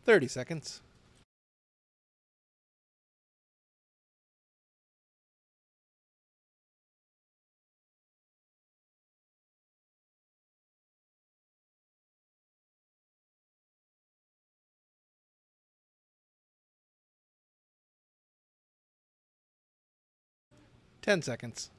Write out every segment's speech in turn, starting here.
30 seconds. Ten seconds.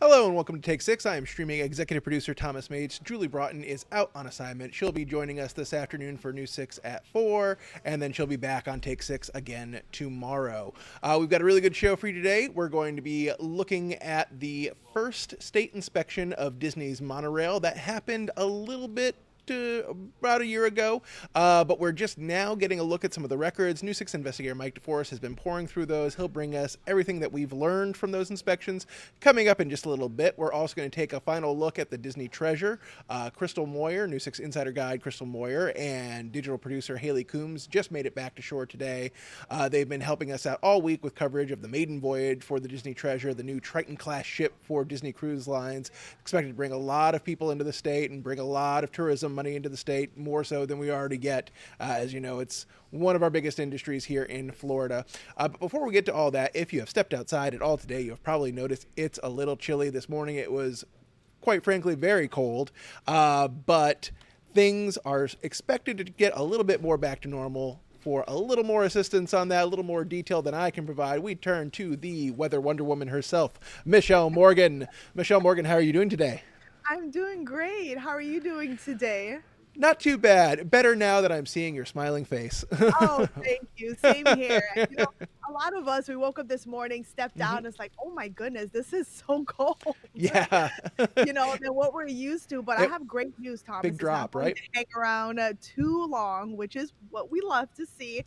Hello and welcome to Take 6. I am streaming executive producer Thomas Mates. Julie Broughton is out on assignment. She'll be joining us this afternoon for News 6 at 4, and then she'll be back on Take 6 again tomorrow. We've got a really good show for you today. We're going to be looking at the first state inspection of Disney's monorail. That happened a little bit about a year ago, but we're just now getting a look at some of the records. News 6 investigator Mike DeForest has been pouring through those. He'll bring us everything that we've learned from those inspections coming up in just a little bit. We're also going to take a final look at the Disney treasure. Crystal Moyer, News 6 insider guide Crystal Moyer, and digital producer Haley Coombs just made it back to shore today. They've been helping us out all week with coverage of the maiden voyage for the Disney treasure, the new Triton-class ship for Disney Cruise Lines, expected to bring a lot of people into the state and bring a lot of tourism money into the state, more so than we already get. As you know, it's one of our biggest industries here in Florida. But before we get to all that, if you have stepped outside at all today, you have probably noticed it's a little chilly. This morning it was, quite frankly, very cold, but things are expected to get a little bit more back to normal. For a little more assistance on that, a little more detail than I can provide, we turn to the weather wonder woman herself, Michelle Morgan. Michelle Morgan, how are you doing today? I'm doing great. How are you doing today? Not too bad. Better now that I'm seeing your smiling face. Oh, thank you. Same here. And, a lot of us, we woke up this morning, stepped out, and it's like, oh my goodness, this is so cold. Yeah. Than what we're used to. But I Yep. have great news, Thomas. Big It's not drop, going right? to hang around too long, which is what we love to see.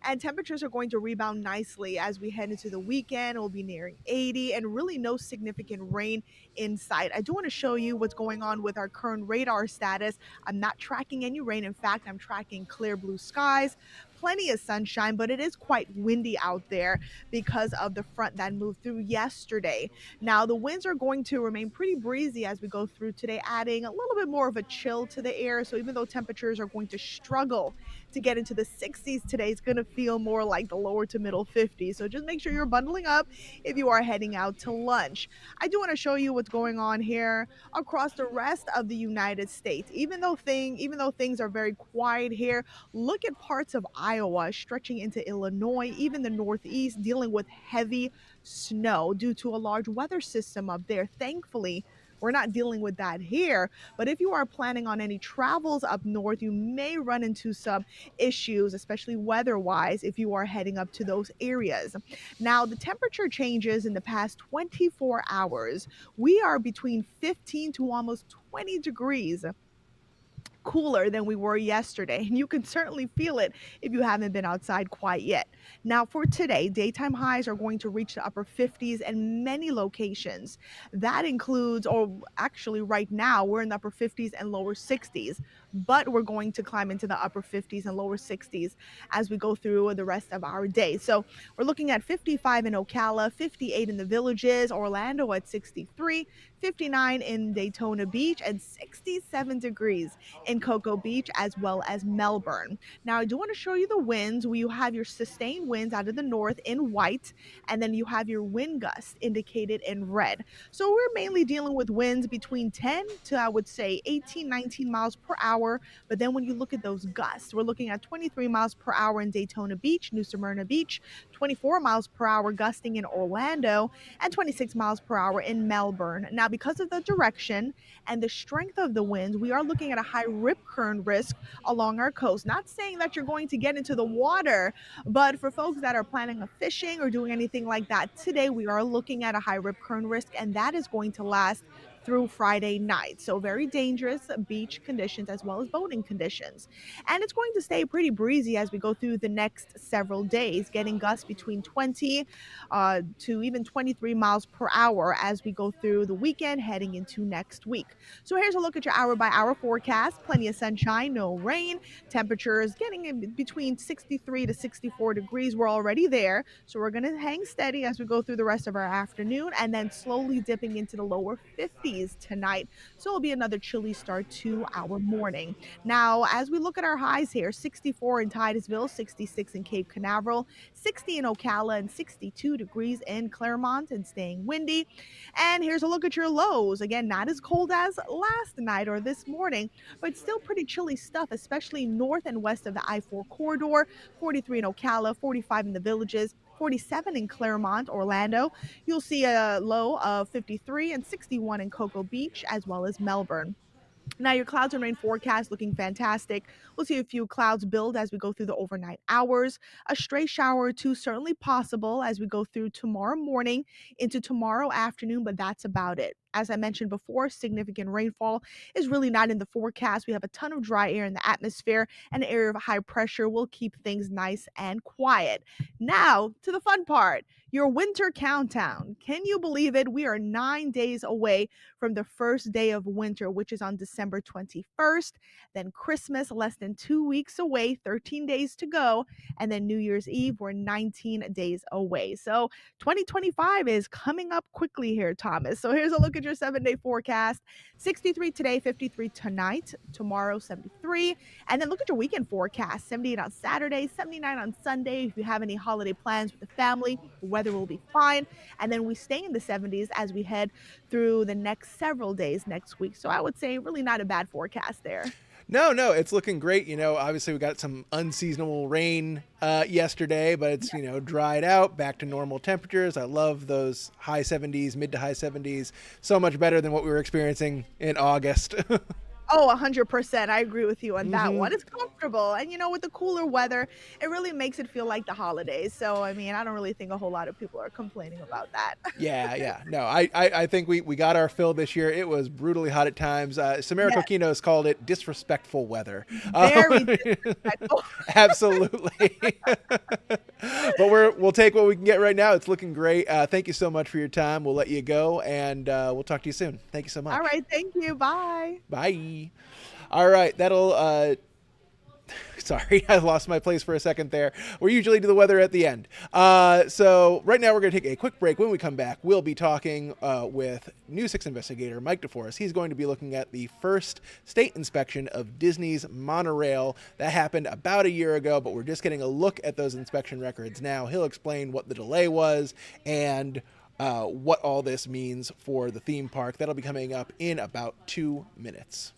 And temperatures are going to rebound nicely as we head into the weekend. We'll be nearing 80 and really no significant rain in sight. I do want to show you what's going on with our current radar status. I'm not tracking any rain. In fact, I'm tracking clear blue skies, plenty of sunshine, but it is quite windy out there because of the front that moved through yesterday. Now, the winds are going to remain pretty breezy as we go through today, adding a little bit more of a chill to the air. So even though temperatures are going to struggle to get into the 60s today, it's going to feel more like the lower to middle 50s. So just make sure you're bundling up if you are heading out to lunch. I do want to show you what's going on here across the rest of the United States. Even though things are very quiet here, look at parts of Iowa stretching into Illinois, even the Northeast, dealing with heavy snow due to a large weather system up there. Thankfully, we're not dealing with that here. But if you are planning on any travels up north, you may run into some issues, especially weather wise, if you are heading up to those areas. Now, the temperature changes in the past 24 hours. We are between 15 to almost 20 degrees cooler than we were yesterday. And you can certainly feel it if you haven't been outside quite yet. Now, for today, daytime highs are going to reach the upper 50s in many locations. That includes, or actually, right now, we're in the upper 50s and lower 60s, but we're going to climb into the upper 50s and lower 60s as we go through the rest of our day. So we're looking at 55 in Ocala, 58 in the Villages, Orlando at 63, 59 in Daytona Beach, and 67 degrees in Cocoa Beach as well as Melbourne. Now, I do want to show you the winds where you have your sustained winds out of the north in white, and then you have your wind gusts indicated in red. So we're mainly dealing with winds between 10 to, I would say, 18, 19 miles per hour. But then when you look at those gusts, we're looking at 23 miles per hour in Daytona Beach, New Smyrna Beach, 24 miles per hour gusting in Orlando, and 26 miles per hour in Melbourne. Now, because of the direction and the strength of the winds, we are looking at a high rip current risk along our coast. Not saying that you're going to get into the water, but for folks that are planning on fishing or doing anything like that today, we are looking at a high rip current risk, and that is going to last through Friday night. So very dangerous beach conditions as well as boating conditions. And it's going to stay pretty breezy as we go through the next several days, getting gusts between 20 to even 23 miles per hour as we go through the weekend heading into next week. So here's a look at your hour by hour forecast. Plenty of sunshine, no rain. Temperatures getting in between 63 to 64 degrees. We're already there. So we're going to hang steady as we go through the rest of our afternoon and then slowly dipping into the lower 50s tonight. So it'll be another chilly start to our morning. Now, as we look at our highs here, 64 in Titusville, 66 in Cape Canaveral, 60 in Ocala, and 62 degrees in Claremont, and staying windy. And here's a look at your lows. Again, not as cold as last night or this morning, but still pretty chilly stuff, especially north and west of the I-4 corridor. 43 in Ocala, 45 in the Villages, 47 in Claremont, Orlando. You'll see a low of 53 and 61 in Cocoa Beach, as well as Melbourne. Now, your clouds and rain forecast looking fantastic. We'll see a few clouds build as we go through the overnight hours. A stray shower or two certainly possible as we go through tomorrow morning into tomorrow afternoon, but that's about it. As I mentioned before, significant rainfall is really not in the forecast. We have a ton of dry air in the atmosphere, and an area of high pressure will keep things nice and quiet. Now, to the fun part, your winter countdown. Can you believe it? We are 9 days away from the first day of winter, which is on December 21st. Then Christmas, less than 2 weeks away, 13 days to go. And then New Year's Eve, we're 19 days away. So 2025 is coming up quickly here, Thomas. So here's a look at your 7 day forecast: 63 today, 53 tonight, tomorrow, 73. And then look at your weekend forecast: 78 on Saturday, 79 on Sunday. If you have any holiday plans with the family, the weather will be fine. And then we stay in the 70s as we head through the next several days next week. So I would say really not a bad forecast there. No, no, it's looking great. Obviously we got some unseasonable rain yesterday, but it's, dried out, back to normal temperatures. I love those high 70s, mid to high 70s. So much better than what we were experiencing in August. Oh, 100%. I agree with you on that hmm one. It's comfortable. And with the cooler weather, it really makes it feel like the holidays. So, I mean, I don't really think a whole lot of people are complaining about that. Yeah, yeah. No, I think we got our fill this year. It was brutally hot at times. Samara Yes, Coquino has called it disrespectful weather. very disrespectful. Absolutely. But we'll take what we can get right now. It's looking great. Thank you so much for your time. We'll let you go, and we'll talk to you soon. Thank you so All much. right. Thank you. Bye. Bye. All right, that'll sorry, I lost my place for a second there. We usually do the weather at the end. So right now we're going to take a quick break. When we come back, we'll be talking with News 6 investigator Mike DeForest. He's going to be looking at the first state inspection of Disney's monorail. That happened about a year ago, but we're just getting a look at those inspection records now. He'll explain what the delay was and what all this means for the theme park. That'll be coming up in about 2 minutes.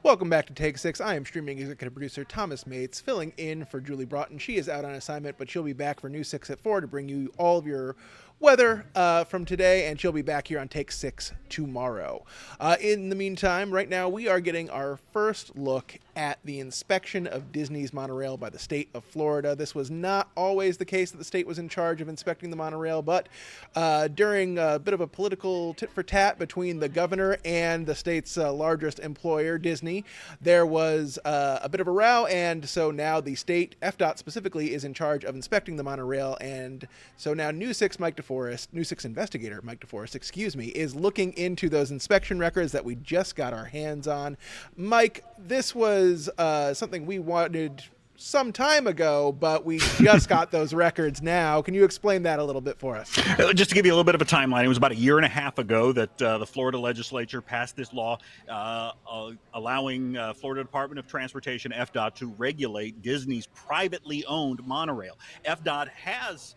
Welcome back to Take 6. I am streaming executive producer Thomas Mates, filling in for Julie Broughton. She is out on assignment, but she'll be back for News 6 at 4 to bring you all of your weather from today, and she'll be back here on Take 6 tomorrow. In the meantime, right now, we are getting our first look at the inspection of Disney's monorail by the state of Florida. This was not always the case that the state was in charge of inspecting the monorail, but during a bit of a political tit-for-tat between the governor and the state's largest employer, Disney, there was a bit of a row, and so now the state, FDOT specifically, is in charge of inspecting the monorail, and so now News 6 investigator Mike DeForest, is looking into those inspection records that we just got our hands on. Mike, this was something we wanted some time ago, but we just got those records now. Can you explain that a little bit for us? Just to give you a little bit of a timeline, it was about a year and a half ago that the Florida legislature passed this law allowing Florida Department of Transportation, FDOT, to regulate Disney's privately owned monorail. FDOT has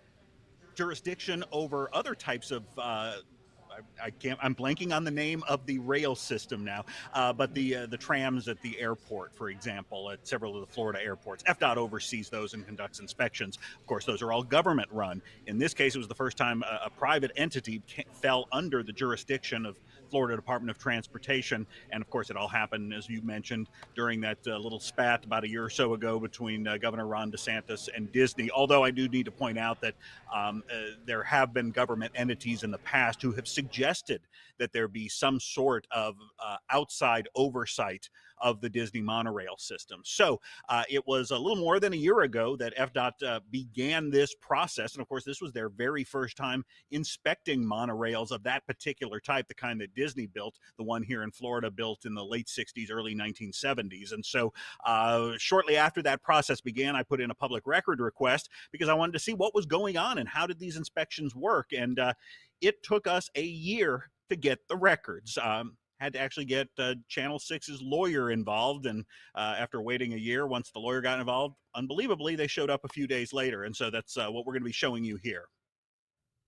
jurisdiction over other types of I'm blanking on the name of the rail system now, but the trams at the airport, for example, at several of the Florida airports. FDOT oversees those and conducts inspections. Of course, those are all government run. In this case, it was the first time a private entity fell under the jurisdiction of Florida Department of Transportation. And of course, it all happened, as you mentioned, during that little spat about a year or so ago between Governor Ron DeSantis and Disney. Although I do need to point out that there have been government entities in the past who have suggested that there be some sort of outside oversight of the Disney monorail system. So it was a little more than a year ago that FDOT began this process. And of course, this was their very first time inspecting monorails of that particular type, the kind that Disney built, the one here in Florida built in the late 60s, early 1970s. And so shortly after that process began, I put in a public record request because I wanted to see what was going on and how did these inspections work. And it took us a year to get the records. Had to actually get Channel 6's lawyer involved. And after waiting a year, once the lawyer got involved, unbelievably, they showed up a few days later. And so that's what we're going to be showing you here.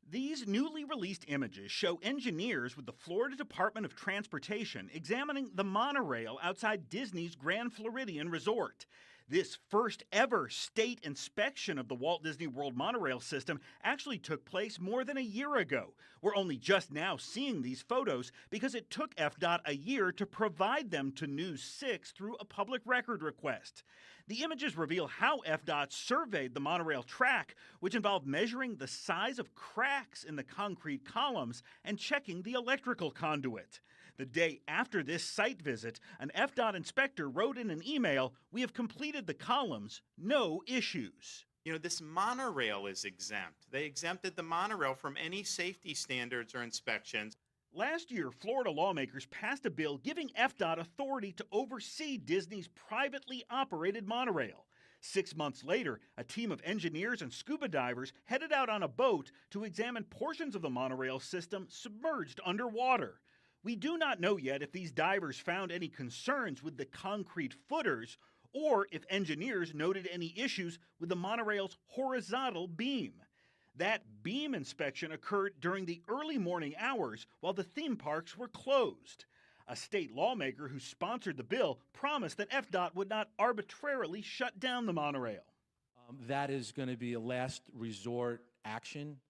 These newly released images show engineers with the Florida Department of Transportation examining the monorail outside Disney's Grand Floridian Resort. This first ever state inspection of the Walt Disney World monorail system actually took place more than a year ago. We're only just now seeing these photos because it took FDOT a year to provide them to News 6 through a public record request. The images reveal how FDOT surveyed the monorail track, which involved measuring the size of cracks in the concrete columns and checking the electrical conduit. The day after this site visit, an FDOT inspector wrote in an email, "We have completed the columns, no issues." You know, this monorail is exempt. They exempted the monorail from any safety standards or inspections. Last year, Florida lawmakers passed a bill giving FDOT authority to oversee Disney's privately operated monorail. 6 months later, a team of engineers and scuba divers headed out on a boat to examine portions of the monorail system submerged underwater. We do not know yet if these divers found any concerns with the concrete footers or if engineers noted any issues with the monorail's horizontal beam. That beam inspection occurred during the early morning hours while the theme parks were closed. A state lawmaker who sponsored the bill promised that FDOT would not arbitrarily shut down the monorail. That is going to be a last resort action.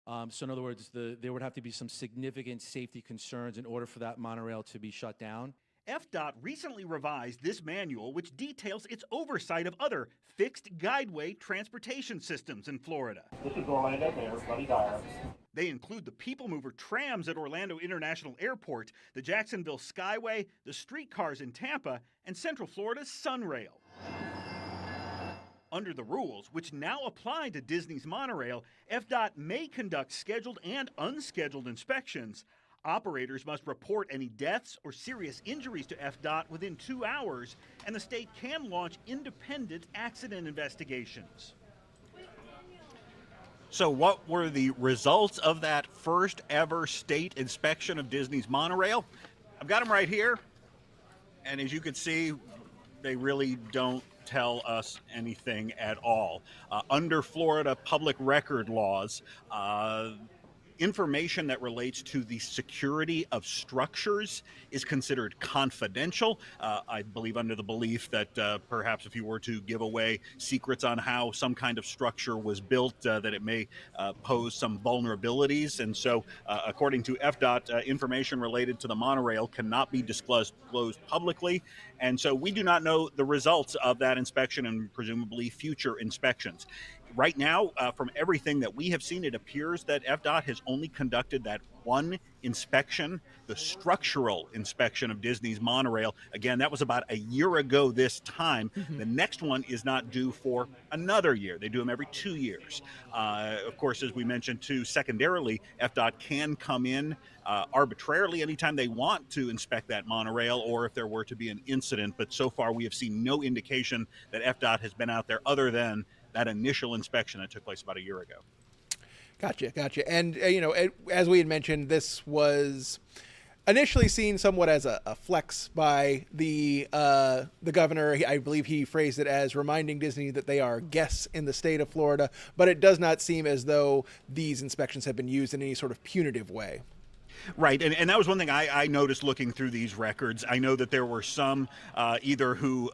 So in other words, there would have to be some significant safety concerns in order for that monorail to be shut down. FDOT recently revised this manual, which details its oversight of other fixed guideway transportation systems in Florida. This is Orlando Mayor Buddy Dyer. They include the People Mover trams at Orlando International Airport, the Jacksonville Skyway, the streetcars in Tampa, and Central Florida's Sunrail. Under the rules, which now apply to Disney's monorail, FDOT may conduct scheduled and unscheduled inspections. Operators must report any deaths or serious injuries to FDOT within 2 hours, and the state can launch independent accident investigations. So what were the results of that first ever state inspection of Disney's monorail? I've got them right here, and as you can see, they really don't tell us anything at all. Under Florida public record laws, information that relates to the security of structures is considered confidential. I believe under the belief that perhaps if you were to give away secrets on how some kind of structure was built, that it may pose some vulnerabilities. And so, according to FDOT, information related to the monorail cannot be disclosed publicly. And so we do not know the results of that inspection and presumably future inspections. Right now, from everything that we have seen, it appears that FDOT has only conducted that one inspection, the structural inspection of Disney's monorail. Again, that was about a year ago this time. The next one is not due for another year. They do them every 2 years. Of course, as we mentioned too, secondarily, FDOT can come in arbitrarily anytime they want to inspect that monorail or if there were to be an incident. But so far, we have seen no indication that FDOT has been out there other than that initial inspection that took place about a year ago. Gotcha. And, as we had mentioned, this was initially seen somewhat as a flex by the governor. I believe he phrased it as reminding Disney that they are guests in the state of Florida, but it does not seem as though these inspections have been used in any sort of punitive way. Right, and that was one thing I noticed looking through these records. I know that there were some either who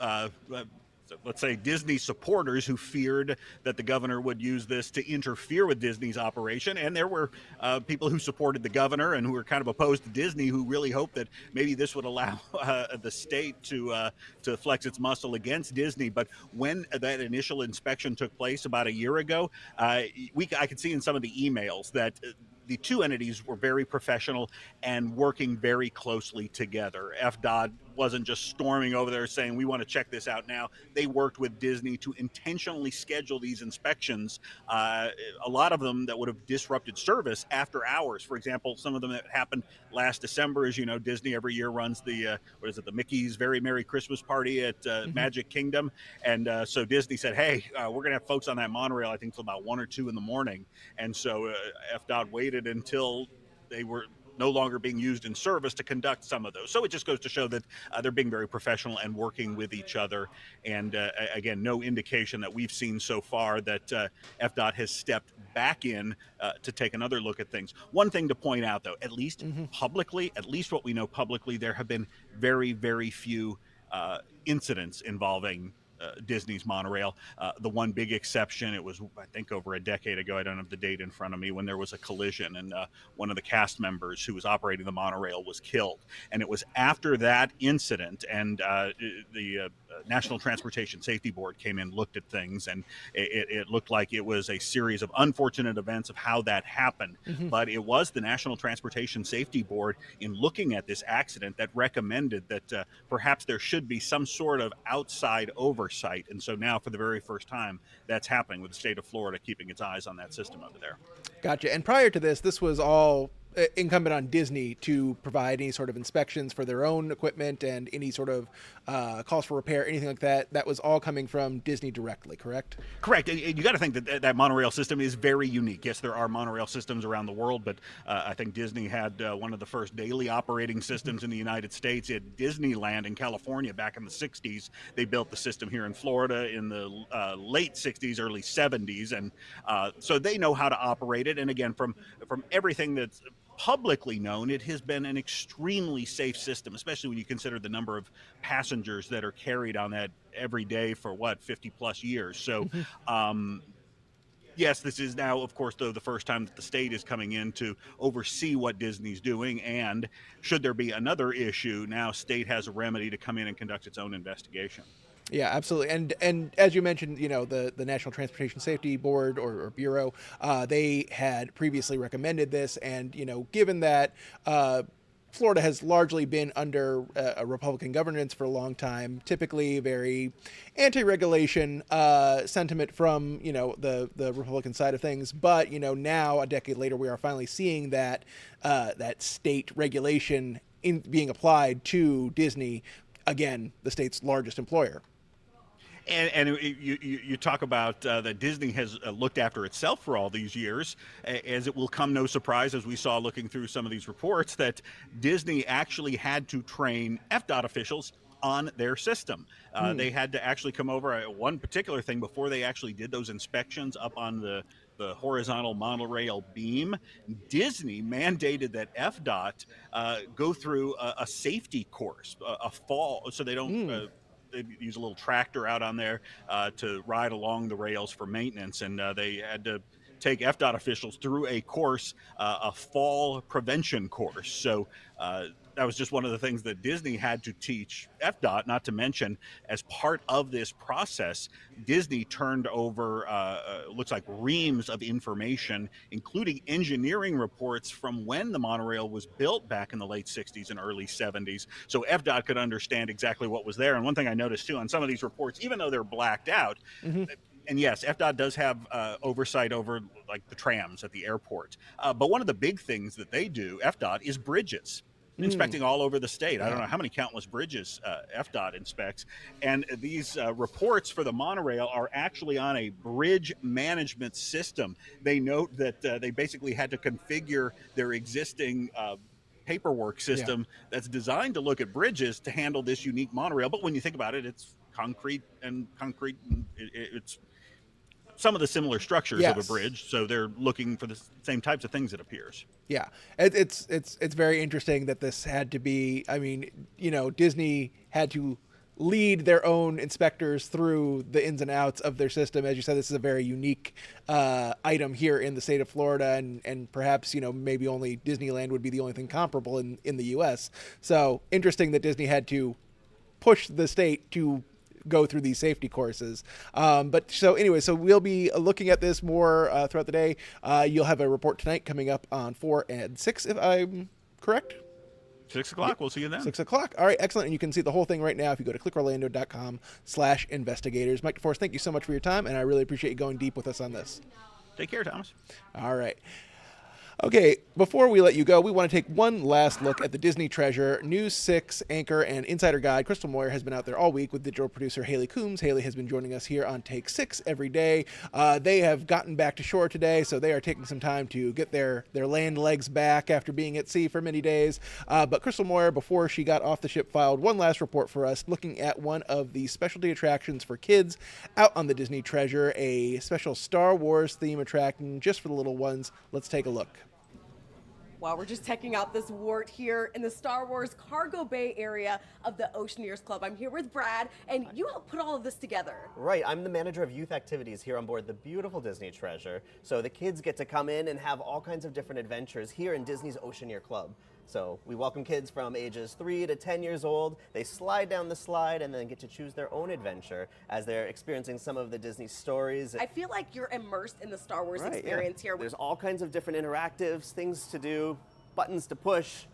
let's say Disney supporters who feared that the governor would use this to interfere with Disney's operation, and there were people who supported the governor and who were kind of opposed to Disney, who really hoped that maybe this would allow the state to flex its muscle against Disney. But when that initial inspection took place about a year ago, I could see in some of the emails that the two entities were very professional and working very closely together. FDOT wasn't just storming over there saying, we want to check this out now. They worked with Disney to intentionally schedule these inspections, a lot of them that would have disrupted service after hours. For example, some of them that happened last December. As you know, Disney every year runs the Mickey's Very Merry Christmas Party at Magic Kingdom. And so Disney said, hey, we're going to have folks on that monorail, I think, till about 1 or 2 in the morning. And so FDOT waited until they were no longer being used in service to conduct some of those. So it just goes to show that they're being very professional and working with each other. And again, no indication that we've seen so far that FDOT has stepped back in to take another look at things. One thing to point out, though, at least publicly, at least what we know publicly, there have been very, very few incidents involving Disney's monorail. The one big exception, it was, I think, over a decade ago, I don't have the date in front of me, when there was a collision and one of the cast members who was operating the monorail was killed. And it was after that incident, and the National Transportation Safety Board came in, looked at things, and it looked like it was a series of unfortunate events of how that happened. But it was the National Transportation Safety Board, in looking at this accident, that recommended that perhaps there should be some sort of outside oversight. And so now, for the very first time, that's happening with the state of Florida keeping its eyes on that system over there. Gotcha. And prior to this was all incumbent on Disney to provide any sort of inspections for their own equipment and any sort of calls for repair, anything like that. That was all coming from Disney directly, correct? Correct. You got to think that that monorail system is very unique. Yes, there are monorail systems around the world, but I think Disney had one of the first daily operating systems in the United States at Disneyland in California back in the 60s. They built the system here in Florida in the late 60s, early 70s, and so they know how to operate it. And again, from everything that's publicly known, it has been an extremely safe system, especially when you consider the number of passengers that are carried on that every day for 50 plus years. So yes, this is now, of course, though, the first time that the state is coming in to oversee what Disney's doing. And should there be another issue, now state has a remedy to come in and conduct its own investigation. Yeah, absolutely. And as you mentioned, the National Transportation Safety Board or Bureau, they had previously recommended this. And, given that Florida has largely been under a Republican governance for a long time, typically very anti-regulation sentiment from, the Republican side of things. But, now, a decade later, we are finally seeing that that state regulation being applied to Disney, again, the state's largest employer. And you talk about that Disney has looked after itself for all these years, as it will come no surprise, as we saw looking through some of these reports, that Disney actually had to train FDOT officials on their system. They had to actually come over. One particular thing, before they actually did those inspections up on the the horizontal monorail beam, Disney mandated that FDOT go through a safety course, a fall, so they don't. They use a little tractor out on there to ride along the rails for maintenance, and they had to take FDOT officials through a course, a fall prevention course. So that was just one of the things that Disney had to teach FDOT, not to mention, as part of this process, Disney turned over, looks like reams of information, including engineering reports from when the monorail was built back in the late 60s and early 70s. So FDOT could understand exactly what was there. And one thing I noticed too on some of these reports, even though they're blacked out, and yes, FDOT does have oversight over like the trams at the airport. But one of the big things that they do, FDOT, is bridges. Inspecting all over the state. I don't know how many countless bridges FDOT inspects. And these reports for the monorail are actually on a bridge management system. They note that they basically had to configure their existing paperwork system that's designed to look at bridges to handle this unique monorail. But when you think about it, it's concrete. It's some of the similar structures of a bridge, so they're looking for the same types of things, it appears. Yeah, it's very interesting that this had to be. I mean, Disney had to lead their own inspectors through the ins and outs of their system. As you said, this is a very unique item here in the state of Florida, and perhaps maybe only Disneyland would be the only thing comparable in the U.S. So interesting that Disney had to push the state to go through these safety courses. But so we'll be looking at this more throughout the day. You'll have a report tonight coming up on 4 and 6, if I'm correct. 6 o'clock. We'll see you then. 6 o'clock. All right, excellent. And you can see the whole thing right now if you go to clickorlando.com/investigators. Mike DeForest, thank you so much for your time, and I really appreciate you going deep with us on this. Take care, Thomas. All right. Okay, before we let you go, we want to take one last look at the Disney treasure. News 6 anchor and insider guide Crystal Moyer has been out there all week with digital producer Haley Coombs. Haley has been joining us here on Take 6 every day. They have gotten back to shore today, so they are taking some time to get their land legs back after being at sea for many days. But Crystal Moyer, before she got off the ship, filed one last report for us, looking at one of the specialty attractions for kids out on the Disney treasure, a special Star Wars theme attraction just for the little ones. Let's take a look. Well, we're just checking out this wart here in the Star Wars Cargo Bay area of the Oceaneers Club. I'm here with Brad, and you helped put all of this together. Right, I'm the manager of youth activities here on board the beautiful Disney Treasure. So the kids get to come in and have all kinds of different adventures here in Disney's Oceaneer Club. So we welcome kids from ages 3 to 10 years old. They slide down the slide and then get to choose their own adventure as they're experiencing some of the Disney stories. I feel like you're immersed in the Star Wars experience here. There's all kinds of different interactives, things to do, buttons to push.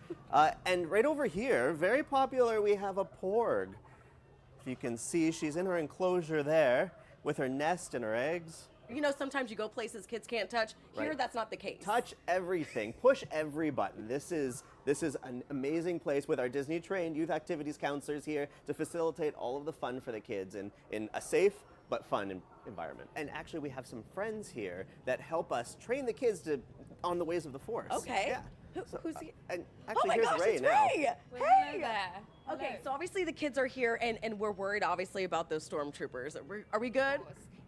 And right over here, very popular, we have a porg. If you can see, she's in her enclosure there with her nest and her eggs. Sometimes you go places kids can't touch. Here, that's not the case. Touch everything, push every button. This is an amazing place with our Disney-trained youth activities counselors here to facilitate all of the fun for the kids in a safe but fun environment. And actually, we have some friends here that help us train the kids on the ways of the Force. Okay. Yeah. Who's here? And actually, Oh my gosh, Ray it's now. Ray! Hey! There. Okay, so obviously the kids are here, and we're worried, obviously, about those stormtroopers. Are we good?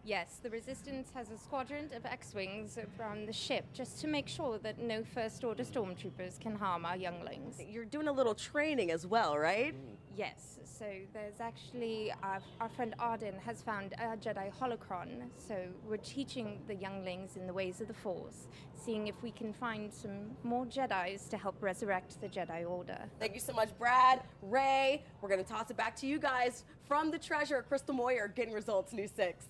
Yes, the Resistance has a squadron of X-Wings around the ship just to make sure that no First Order stormtroopers can harm our younglings. You're doing a little training as well, right? Yes, so there's actually, our friend Arden has found a Jedi holocron, so we're teaching the younglings in the ways of the Force, seeing if we can find some more Jedis to help resurrect the Jedi Order. Thank you so much, Brad, Ray. We're going to toss it back to you guys from the treasure, Crystal Moyer, getting results, News 6.